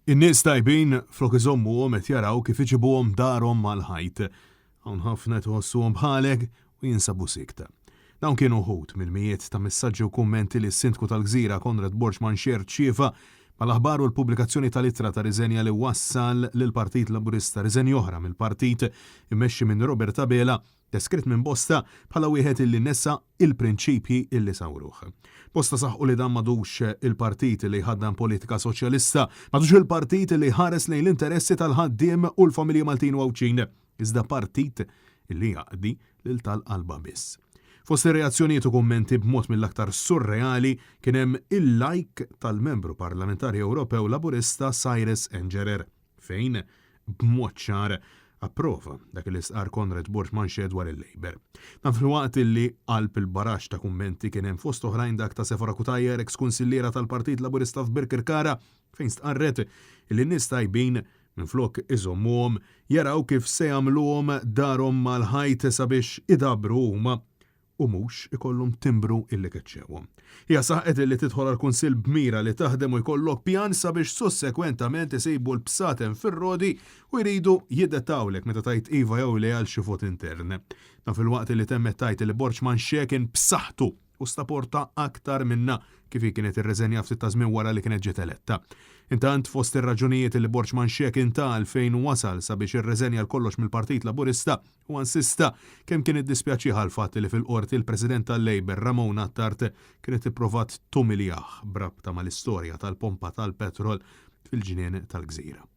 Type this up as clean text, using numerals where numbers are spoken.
In-nies tajbin flok iżommuhom qed jaraw kif iġibuhom darhom mal-ħajt. Hawn ħafna tħossuhom bħalek u jinsabu sikta. Dawn kienu wħud mill-mijiet ta' messaġġi u kummenti li s-Sindku tal-Gżira Konrad Borġman ċieva mal-aħbar u l-pubblikazzjoni tal-ittra ta' riżenja li wassal lill-Partit Laburista riżenja oħra mill-partit immexxi minn Robert Abela deskritt minn bosta bħala wieħed illi nessa il-prinċipji illi sawruh. Bosta saħqu li dan madux il-partit li ħaddan politika soċjalista, madux il-partit li ħares lejn l-interessi tal-ħaddiem u l-familji Maltin u Awċin, iżda partit illi jaqdi lil tal-qalba biss. Fost ir-reazzjonijiet u kummenti b'mod mill-aktar surreali kien hemm il-lajk tal-membru parlamentari Ewropew Laburista Cyrus Engerer, fejn b'mod ċar approva dak li sqar Konrad Borġman dwar il-Labor. Dan fil-waqt illi qalb il-barax ta' kummenti kien hemm fost oħrajn dak ta' Sefora Kutajer, ex-kunsilliera tal-Partit Laburista f'Birkirkara, fejn stqarret illi nies tajbin minflok iżommuhom jaraw kif se jagħmluhom darhom mal-ħajt sabiex idabru huma u mhux ikollhom timbru illi keċċewhom. Hija saħqet illi tidħol għall-Kunsill b'mira li taħdem u jkollok pjan sabiex sussekwentament isibu l-bsatem fir-rodi u jridu jiddettawlek meta tajt iva jew le għal xi vot intern. Dan fil-waqt li temmet tajt li Borġman kien b'saħħtu u staporta aktar minna kif kienet ir-reżenja ftit ta' żmien wara li kienet ġiet eletta. Intant fost ir-raġunijiet li Borġman intal fejn wasal sabiex ir-reżenja l-kollox mill-Partit Laburista u insista kemm kien iddispjaċiha l-fatt li fil-qorti il-President tal-Labor Ramona Attard kienet ipprovat tumiljah brabta mal-istorja tal-pompa tal-petrol fil-ġnien tal-Gżira.